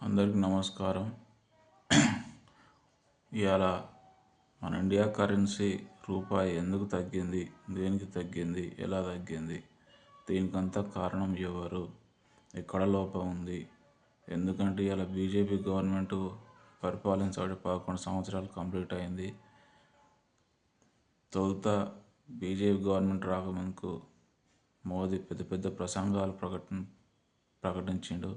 అందరికీ నమస్కారం. ఇవాళ మన ఇండియా కరెన్సీ రూపాయి ఎందుకు తగ్గింది, దేనికి తగ్గింది, ఎలా తగ్గింది, దీనికంతా కారణం ఎవరు, ఎక్కడ లోపం ఉంది? ఎందుకంటే ఇలా బీజేపీ గవర్నమెంట్ పరిపాలించబడి 11 సంవత్సరాలు కంప్లీట్ అయింది. తొలుత బీజేపీ గవర్నమెంట్ రాకముందుకు మోదీ పెద్ద పెద్ద ప్రసంగాలు ప్రకటించిండు.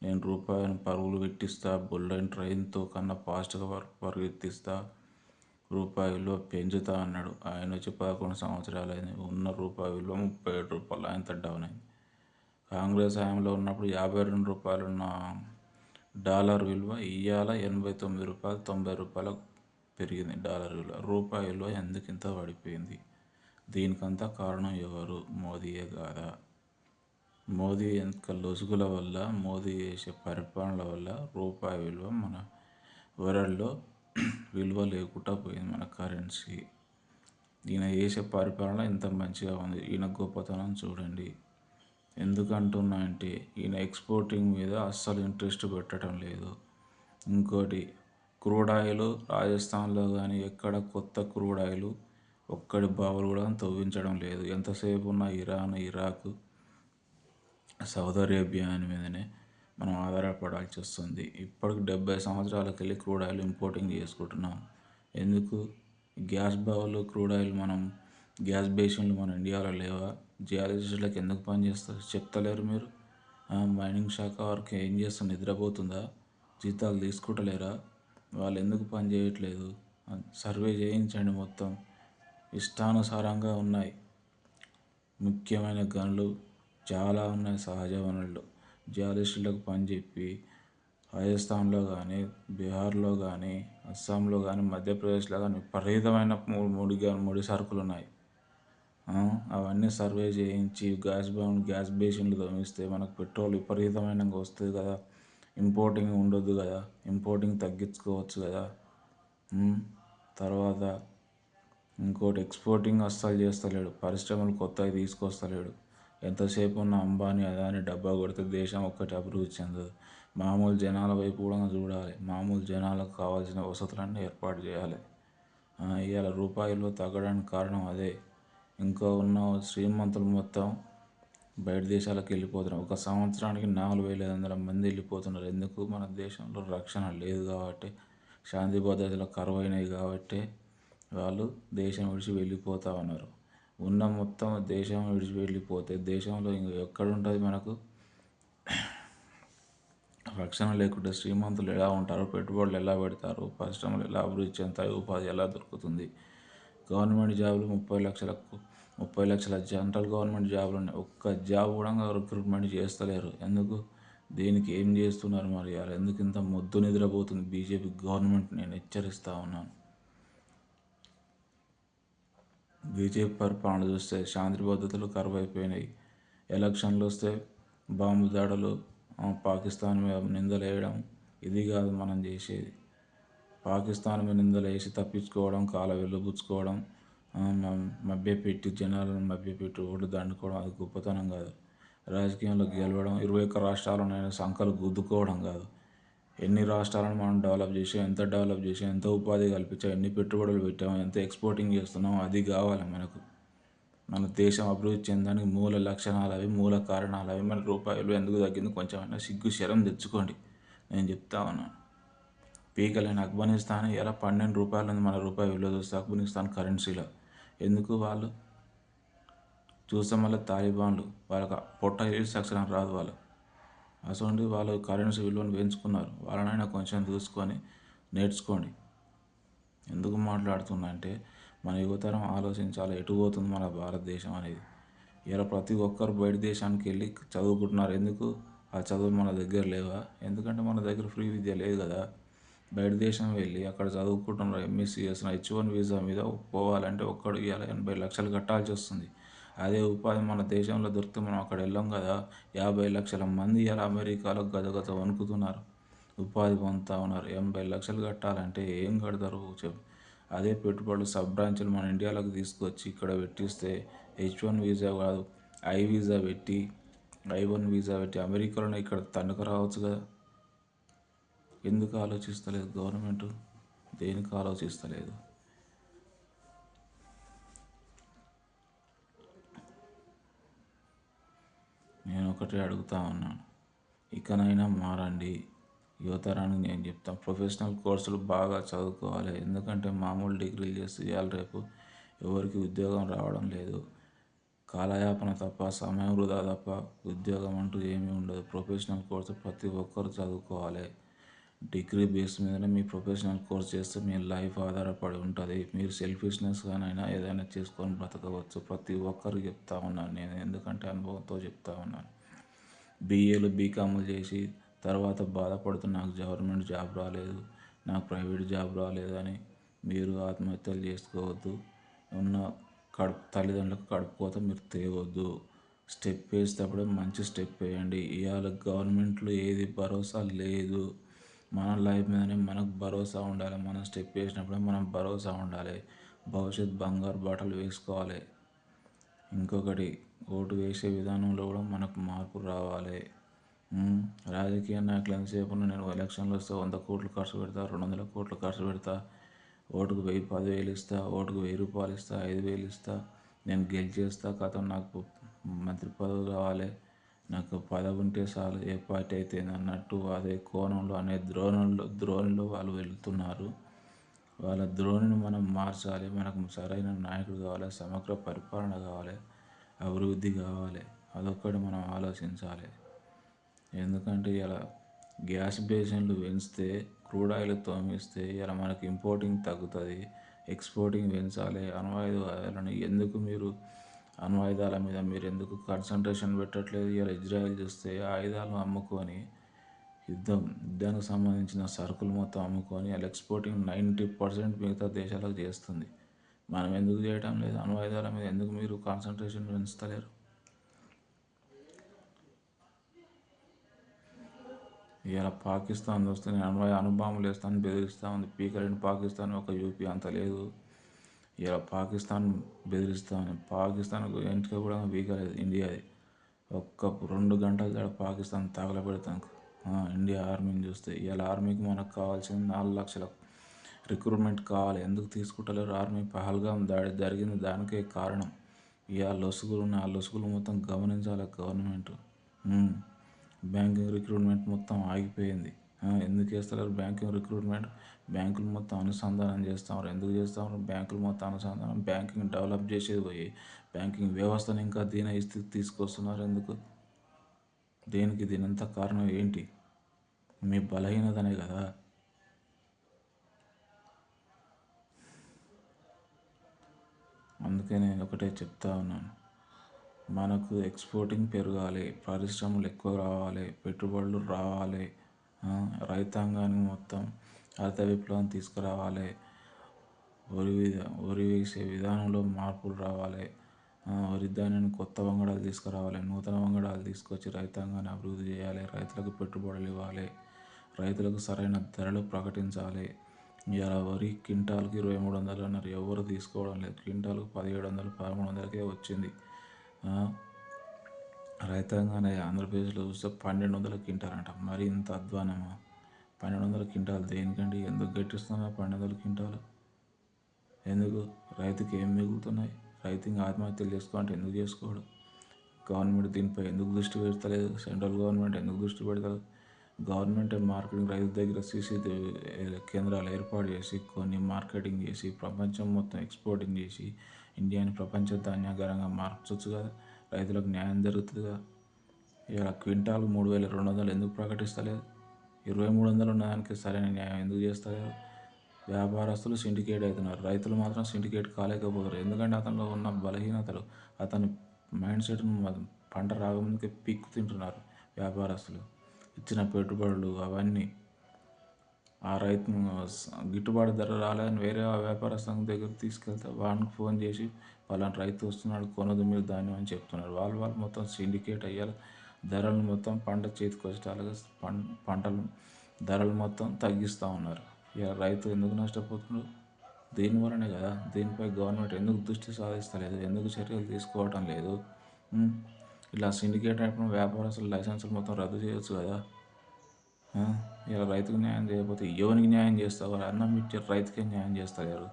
నేను రూపాయిని పరుగులు పెట్టిస్తా, బుల్లెట్ ట్రైన్తో కన్నా ఫాస్ట్గా పరిగెత్తిస్తా, రూపాయి విలువ పెంచుతా అన్నాడు. ఆయన వచ్చి 11 సంవత్సరాలు అయింది. ఉన్న రూపాయి విలువ 37 రూపాయలు, ఆయన డౌన్ అయింది. కాంగ్రెస్ హయాంలో ఉన్నప్పుడు 52 రూపాయలు ఉన్న డాలర్ విలువ ఇవాళ 89 రూపాయలు, 90 రూపాయలకు పెరిగింది డాలర్ విలువ. రూపాయి విలువ ఎందుకు ఇంత పడిపోయింది? దీనికంతా కారణం ఎవరు? మోదీయే కాదా? మోదీ యొక్క లొసుగుల వల్ల, మోదీ చేసే పరిపాలనల వల్ల రూపాయి విలువ మన వరల్డ్లో విలువ లేకుండా పోయింది. మన కరెన్సీ ఈయన చేసే పరిపాలన ఇంత మంచిగా ఉంది. ఈయన గొప్పతనం చూడండి. ఎందుకంటున్నా అంటే ఈయన ఎక్స్పోర్టింగ్ మీద అస్సలు ఇంట్రెస్ట్ పెట్టడం లేదు. ఇంకోటి, క్రూడ్ ఆయిల్ రాజస్థాన్లో కానీ ఎక్కడ కొత్త క్రూడ్ ఆయిల్ ఒక్కడి బావులు కూడా తవ్వించడం లేదు. ఎంతసేపు ఉన్న ఇరాన్, ఇరాక్, సౌదీ అరేబియా మీదనే మనం ఆధారపడాల్సి వస్తుంది. ఇప్పటికి 70 సంవత్సరాలకు వెళ్ళి క్రూడ్ ఆయిల్ ఇంపోర్టింగ్ చేసుకుంటున్నాం. ఎందుకు? గ్యాస్ బావులు, క్రూడ్ ఆయిల్ మనం గ్యాస్ బేసిన్లు మన ఇండియాలో లేవా? జియాలజిస్టులకు ఎందుకు పనిచేస్తారు చెప్తలేరు మీరు? మైనింగ్ శాఖ వారికి ఏం చేస్తారు? నిద్రపోతుందా? జీతాలు తీసుకుంటలేరా? వాళ్ళు ఎందుకు పని చేయట్లేదు? సర్వే చేయించండి. మొత్తం ఇష్టానుసారంగా ఉన్నాయి. ముఖ్యమైన గనులు చాలా ఉన్నాయి, సహజ వనరులు. జియాలజిస్టులకు పని చెప్పి రాజస్థాన్లో కానీ, బీహార్లో కానీ, అస్సాంలో కానీ, మధ్యప్రదేశ్లో కానీ విపరీతమైన ముడి సరుకులు ఉన్నాయి. అవన్నీ సర్వే చేయించి గ్యాస్ బేసిన్లు తవ్విస్తే మనకు పెట్రోల్ విపరీతమైన వస్తుంది కదా. ఇంపోర్టింగ్ ఉండొద్దు కదా, ఇంపోర్టింగ్ తగ్గించుకోవచ్చు కదా. తర్వాత ఇంకోటి, ఎక్స్పోర్టింగ్ అస్సలు చేస్తలేడు. పరిశ్రమలు కొత్తవి తీసుకొస్తలేడు. ఎంతసేపు ఉన్న అంబానీ, అదాని డబ్బా కొడితే దేశం ఒక్కటి అభివృద్ధి చెందదు. మామూలు జనాల వైపు కూడా చూడాలి. మామూలు జనాలకు కావాల్సిన వసతులన్నీ ఏర్పాటు చేయాలి. ఇవాళ రూపాయలు తగ్గడానికి కారణం అదే. ఇంకా ఉన్న శ్రీమంతులు మొత్తం బయట దేశాలకు వెళ్ళిపోతున్నారు. ఒక సంవత్సరానికి 4,500 మంది వెళ్ళిపోతున్నారు. ఎందుకు? మన దేశంలో రక్షణ లేదు కాబట్టి, శాంతి భద్రతలు కరువైనవి కాబట్టి వాళ్ళు దేశం విడిచి వెళ్ళిపోతూ ఉన్నారు. ఉన్న మొత్తం దేశం విడిచి వెళ్ళిపోతే దేశంలో ఎక్కడుంటుంది మనకు రక్షణ లేకుంటే? శ్రీమంతులు ఎలా ఉంటారు? పెట్టుబడులు ఎలా పెడతారు? పరిశ్రమలు ఎలా అభివృద్ధి చెందుతాయి? ఉపాధి ఎలా దొరుకుతుంది? గవర్నమెంట్ జాబులు 30 లక్షల సెంట్రల్ గవర్నమెంట్ జాబులు ఉన్నాయి. ఒక్క జాబ్ కూడా రిక్రూట్మెంట్ చేస్తలేరు. ఎందుకు? దీనికి ఏం చేస్తున్నారు మరి? ఎందుకు ఇంత మొద్దు నిద్రపోతుంది బీజేపీ గవర్నమెంట్? నేను హెచ్చరిస్తూ ఉన్నాను. బీజేపీ పరిపాలన చూస్తే శాంతి భద్రతలు కరువైపోయినాయి. ఎలక్షన్లు వస్తే బాంబు దాడులు, పాకిస్తాన్ మీద నిందలు వేయడం, ఇది కాదు మనం చేసేది. పాకిస్తాన్ మీద నిందలు వేసి తప్పించుకోవడం, కాల వెళ్ళబుచ్చుకోవడం, మభ్యపెట్టి జనాలను మభ్యపెట్టి ఓట్లు దండుకోవడం, అది గొప్పతనం కాదు. రాజకీయంలో గెలవడం, 21 రాష్ట్రాలను సంఖలు గుద్దుకోవడం కాదు. ఎన్ని రాష్ట్రాలను మనం డెవలప్ చేసాం, ఎంత డెవలప్ చేసాం, ఎంత ఉపాధి కల్పించాం, ఎన్ని పెట్టుబడులు పెట్టాం, ఎంత ఎక్స్పోర్టింగ్ చేస్తున్నాం, అది కావాలి మనకు. మన దేశం అభివృద్ధి చెందడానికి మూల లక్షణాలు అవి, మూల కారణాలు అవి. మన రూపాయలు ఎందుకు తగ్గింది? కొంచెమైనా సిగ్గు శరం తెచ్చుకోండి. నేను చెప్తా ఉన్నాను. పీకలేని ఆఫ్ఘనిస్తాన్ ఇలా 12 రూపాయలు ఉంది మన రూపాయి విలువ చూస్తే ఆఫ్ఘనిస్తాన్ కరెన్సీలో. ఎందుకు? వాళ్ళు చూస్తే మళ్ళీ తాలిబాన్లు, వాళ్ళకి పొట్ట సక్సెస్ రాదు వాళ్ళు. అసలు వాళ్ళు కరెన్సీ విలువను పెంచుకున్నారు. వాళ్ళనైనా కొంచెం చూసుకొని నేర్చుకోండి. ఎందుకు మాట్లాడుతున్నా అంటే మన యువతరం ఆలోచించాలి, ఎటు పోతుంది మన భారతదేశం అనేది. ఇలా ప్రతి ఒక్కరు బయట దేశానికి వెళ్ళి చదువుకుంటున్నారు. ఎందుకు? ఆ చదువులు మన దగ్గర లేవా? ఎందుకంటే మన దగ్గర ఫ్రీ విద్య లేదు కదా. బయట దేశం వెళ్ళి అక్కడ చదువుకుంటున్నారు. ఎంఎస్సీ చేసిన H1 వీసా మీద పోవాలంటే ఒక్కడు ఇవాళ 80 లక్షలు కట్టాల్సి వస్తుంది. అదే ఉపాధి మన దేశంలో దొరికితే మనం అక్కడ వెళ్ళాం కదా. 50 లక్షల మంది ఇలా అమెరికాలో గజగజ వణుకుతున్నారు, ఉపాధి పొందుతూ ఉన్నారు. 80 లక్షలు కట్టాలంటే ఏం కడతారు చెప్పు. అదే పెట్టుబడులు సబ్ బ్రాంచ్లు మన ఇండియాలోకి తీసుకొచ్చి ఇక్కడ పెట్టిస్తే H1 వీసా కాదు, I1 వీసా పెట్టి అమెరికాలోనే ఇక్కడ తన్నుకు రావచ్చు కదా. ఎందుకు ఆలోచిస్తలేదు గవర్నమెంట్? దేనికి ఆలోచిస్తలేదు? నేను ఒకటే అడుగుతా ఉన్నాను, ఇకనైనా మారండి. యువతరానికి నేను చెప్తాను, ప్రొఫెషనల్ కోర్సులు బాగా చదువుకోవాలి. ఎందుకంటే మామూలు డిగ్రీలు చేస్తే ఇవాళ రేపు ఎవరికి ఉద్యోగం రావడం లేదు. కాలయాపన తప్ప, సమయం వృధా తప్ప ఉద్యోగం అంటూ ఏమీ ఉండదు. ప్రొఫెషనల్ కోర్సు ప్రతి ఒక్కరు చదువుకోవాలి. డిగ్రీ బేస్ మీదనే మీ ప్రొఫెషనల్ కోర్స్ చేస్తే మీ లైఫ్ ఆధారపడి ఉంటుంది. మీరు సెల్ఫిష్నెస్గానైనా ఏదైనా చేసుకొని బ్రతకవచ్చు. ప్రతి ఒక్కరు చెప్తా ఉన్నాను నేను, ఎందుకంటే అనుభవంతో చెప్తా ఉన్నాను. బీఏలు బీకాములు చేసి తర్వాత బాధపడుతూ నాకు గవర్నమెంట్ జాబ్ రాలేదు, నాకు ప్రైవేట్ జాబ్ రాలేదు అని మీరు ఆత్మహత్యలు చేసుకోవద్దు. ఉన్న తల్లిదండ్రులకు కడుపుకోత మీరు తేవద్దు. స్టెప్ వేసేటప్పుడే మంచి స్టెప్ వేయండి. ఇవాళ గవర్నమెంట్లో ఏది భరోసా లేదు. మన లైఫ్ మీదనే మనకు భరోసా ఉండాలి. మనం స్టెప్ వేసినప్పుడే మనం భరోసా ఉండాలి. భవిష్యత్ బంగారు బాటలు వేసుకోవాలి. ఇంకొకటి, ఓటు వేసే విధానంలో కూడా మనకు మార్పు రావాలి. రాజకీయ నాయకులు ఎంతసేపు నేను ఎలక్షన్లు వస్తే 100 కోట్లు ఖర్చు పెడతా, 200 కోట్లు ఖర్చు పెడతా, ఓటుకు 10,000 ఇస్తా, ఓటుకు 1000 రూపాయలు ఇస్తా, 5,000 ఇస్తా, నేను గెలిచేస్తా, కథ నాకు మంత్రి పదవి కావాలి, నాకు పదవి ఉంటే చాలు, ఏ పార్టీ అయితే అన్నట్టు అదే కోణంలో అనే ద్రోణిలో వాళ్ళు వెళ్తున్నారు. వాళ్ళ ద్రోణిని మనం మార్చాలి. మనకు సరైన నాయకుడు కావాలి, సమగ్ర పరిపాలన కావాలి, అభివృద్ధి కావాలి. అదొక్కటి మనం ఆలోచించాలి. ఎందుకంటే ఇలా గ్యాస్ బేసిన్లు పెంచితే, క్రూడ్ ఆయిల్ తోమిస్తే ఇలా మనకి ఇంపోర్టింగ్ తగ్గుతుంది, ఎక్స్పోర్టింగ్ పెంచాలి. అణ్వాయుధాల మీద మీరు ఎందుకు కాన్సన్ట్రేషన్ పెట్టట్లేదు? ఇలా ఇజ్రాయెల్ చూస్తే ఆయుధాలు అమ్ముకొని యుద్ధానికి సంబంధించిన సరుకులు మొత్తం అమ్ముకొని అలా ఎక్స్పోర్టింగ్ 90% మిగతా దేశాలకు చేస్తుంది. మనం ఎందుకు చేయటం లేదు? అణ్వాయుధాల మీద ఎందుకు మీరు కాన్సన్ట్రేషన్ పెంచుతలేరు? ఇలా పాకిస్తాన్ వస్తే నేను అణుబాంబులు వేస్తాను బెదిరిస్తూ ఉంది. పీకలేని పాకిస్తాన్ ఒక యూపీ అంత లేదు. ఇలా పాకిస్తాన్ బెదిరిస్తూ ఉంది. పాకిస్తాన్ ఎంటిక కూడా పీకలేదు ఇండియాది. ఒక్క 2 గంటల పాకిస్తాన్ తగలబెడతాం ఇండియా ఆర్మీని చూస్తే. ఇలా ఆర్మీకి మనకు కావాల్సింది 4 లక్షల రిక్రూట్మెంట్ కావాలి. ఎందుకు తీసుకుంటలేరు? ఆర్మీ పహల్గాం దాడి జరిగింది, దానికే కారణం. ఇక లొసుగులు ఉన్న ఆ లొసుగులు మొత్తం గమనించాలి గవర్నమెంట్. బ్యాంకింగ్ రిక్రూట్మెంట్ మొత్తం ఆగిపోయింది. ఎందుకు చేస్తలేరు బ్యాంకింగ్ రిక్రూట్మెంట్? బ్యాంకులు మొత్తం అనుసంధానం చేస్తున్నారు. ఎందుకు చేస్తున్నారు బ్యాంకులు మొత్తం అనుసంధానం? బ్యాంకింగ్ డెవలప్ చేసేది పోయి బ్యాంకింగ్ వ్యవస్థను ఇంకా దీన స్థితికి తీసుకొస్తున్నారు. ఎందుకు? దేనికి? దీనంతా కారణం ఏంటి? మీ బలహీనతనే కదా. అందుకే నేను ఒకటే చెప్తా ఉన్నాను, మనకు ఎక్స్పోర్టింగ్ పెరగాలి, పరిశ్రమలు ఎక్కువ రావాలి, పెట్టుబడులు రావాలి, రైతాంగాన్ని మొత్తం హరిత విప్లవం తీసుకురావాలి, వరి వేసే విధానంలో మార్పులు రావాలి, వరి ధాన్యాన్ని కొత్త వంగడాలు తీసుకురావాలి, నూతన వంగడాలు తీసుకొచ్చి రైతాంగాన్ని అభివృద్ధి చేయాలి, రైతులకు పెట్టుబడులు ఇవ్వాలి, రైతులకు సరైన ధరలు ప్రకటించాలి. ఇలా వరి క్వింటాల్కి 2,300 అన్నారు, ఎవరు తీసుకోవడం లేదు. క్వింటాల్కి 1,700, 1,300కే వచ్చింది. రైతాంగాన్ని ఆంధ్రప్రదేశ్లో చూస్తే 1,200 క్వింటాల్ అంట. మరి ఇంత అధ్వానమా? 1,200 క్వింటాల్ దేనికండి? ఎందుకు గట్టిస్తున్నారు 1,200 క్వింటాలు? ఎందుకు? రైతుకి ఏం మిగులుతున్నాయి? రైతు ఇంకా ఆత్మహత్యలు చేసుకోవాలంటే ఎందుకు చేసుకోడు? గవర్నమెంట్ దీనిపై ఎందుకు దృష్టి పెడతలేదు? సెంట్రల్ గవర్నమెంట్ ఎందుకు దృష్టి పెడతలేదు? గవర్నమెంట్ మార్కెటింగ్ రైతు దగ్గర సీసీ కేంద్రాలు ఏర్పాటు చేసి కొన్ని మార్కెటింగ్ చేసి ప్రపంచం మొత్తం ఎక్స్పోర్టింగ్ చేసి ఇండియాని ప్రపంచ ధాన్యాగారంగా మార్చవచ్చు కదా. రైతులకు న్యాయం జరుగుతుంది కదా. ఇలా క్వింటాల్ 3,200 ఎందుకు ప్రకటిస్తలేదు? 2,300 ఉన్నదానికి సరైన న్యాయం ఎందుకు చేస్తలేదు? వ్యాపారస్తులు సిండికేట్ అవుతున్నారు, రైతులు మాత్రం సిండికేట్ కాలేకపోతారు. ఎందుకంటే అతనిలో ఉన్న బలహీనతలు, అతని మైండ్ సెట్ను పంట రాకముందుకే పీక్కు తింటున్నారు వ్యాపారస్తులు. ఇచ్చిన పెట్టుబడులు అవన్నీ ఆ రైతును గిట్టుబాటు ధర రాలేదని వేరే వ్యాపారస్తుల దగ్గర తీసుకెళ్తే వాడికి ఫోన్ చేసి పలానా రైతు వస్తున్నాడు కొనదు మీరు ధాన్యం అని చెప్తున్నారు. వాళ్ళు మొత్తం సిండికేట్ అయ్యాలి. ధరలు మొత్తం పంట చేతికి వచ్చేలాగా పంటలు ధరలు మొత్తం తగ్గిస్తూ ఉన్నారు. ఇక రైతు ఎందుకు నష్టపోతున్నాడు? దీనివల్లనే కదా. దీనిపై గవర్నమెంట్ ఎందుకు దృష్టి సాధిస్తలేదు? ఎందుకు చర్యలు తీసుకోవటం లేదు? ఇలా సిండికేట్ అయినప్పుడు వ్యాపారస్తుల లైసెన్సులు మొత్తం రద్దు చేయొచ్చు కదా. ఇలా రైతుకు న్యాయం చేయకపోతే ఎవరికి న్యాయం చేస్తావు? అన్నం ఇచ్చే రైతుకే న్యాయం చేస్తారు.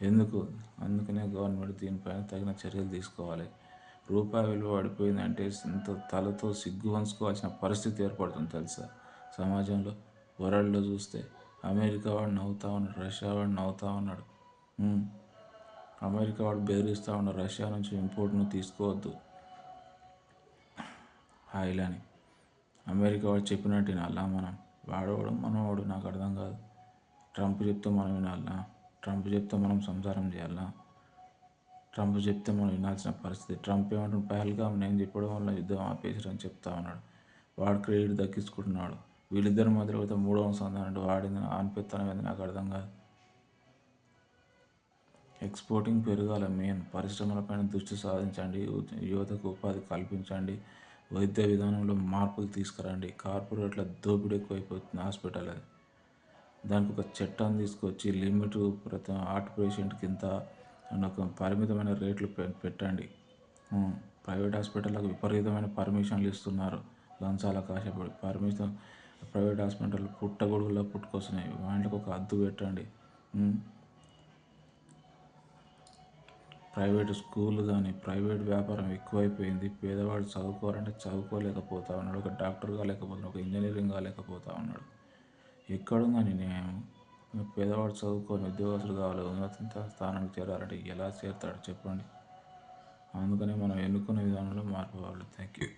ఎందుకు? అందుకనే గవర్నమెంట్ దీనిపైన తగిన చర్యలు తీసుకోవాలి. రూపాయి విలువ పడిపోయిందంటే ఇంత తలతో సిగ్గు వంచుకోవాల్సిన పరిస్థితి ఏర్పడుతుంది తెలుసా సమాజంలో. వరల్డ్లో చూస్తే అమెరికా వాడు నవ్వుతా ఉన్నాడు, రష్యా వాడు నవ్వుతా ఉన్నాడు. అమెరికా వాడు బెదిరిస్తూ ఉన్నాడు, రష్యా నుంచి ఇంపోర్ట్ను తీసుకోవద్దు ఆయిల్ అని. అమెరికా వాడు చెప్పినట్టు వినాలా మనం? వాడవాడు మనవాడు నాకు అర్థం కాదు. ట్రంప్ చెప్తే మనం వినాలా? ట్రంప్ చెప్తే మనం సంసారం చేయాలా? ట్రంప్ చెప్తే మనం వినాల్సిన పరిస్థితి. ట్రంప్ ఏమంటున్నాడు? పహల్గామ్ నేను చెప్పడం వల్ల యుద్ధం ఆపేసారని చెప్తా ఉన్నాడు. వాడు క్రెడిట్ దక్కించుకుంటున్నాడు. వీళ్ళిద్దరి మధ్యలో అయితే మూడవ సంధానం వాడింది ఆనిపెత్తానం ఏంది నాకు అర్థం కాదు. Exporting పెరగాల main. పరిశ్రమలపైన దృష్టి సాధించండి, యువతకు ఉపాధి కల్పించండి, వైద్య విధానంలో మార్పులు తీసుకురండి. కార్పొరేట్ల దోపిడీ ఎక్కువైపోతుంది హాస్పిటల్ అది. దానికి ఒక చట్టం తీసుకొచ్చి లిమిట్ ప్రతి హార్ట్ పేషెంట్కి ఇంత అని ఒక పరిమితమైన రేట్లు పెట్టండి. ప్రైవేట్ హాస్పిటల్లకు విపరీతమైన పర్మిషన్లు ఇస్తున్నారు లంచాలకు ఆశపడి. ప్రైవేట్ హాస్పిటల్ పుట్టగొడుగులా పుట్టుకొస్తున్నాయి. వాటికి ఒక హద్దు పెట్టండి. ప్రైవేట్ స్కూళ్ళు కానీ ప్రైవేట్ వ్యాపారం ఎక్కువైపోయింది. పేదవాడు చదువుకోవాలంటే చదువుకోలేకపోతా ఉన్నాడు. ఒక డాక్టర్ కాలేకపోతున్నాడు, ఒక ఇంజనీరింగ్ కాలేకపోతా ఉన్నాడు. ఎక్కడుందని న్యాయం? పేదవాడు చదువుకొని ఉద్యోగస్తులు కావాలి, ఉన్నత స్థానానికి చేరాలంటే ఎలా చేరుతాడు చెప్పండి? అందుకనే మనం ఎన్నుకునే విధానంలో మార్పు కావాలి. Thank you.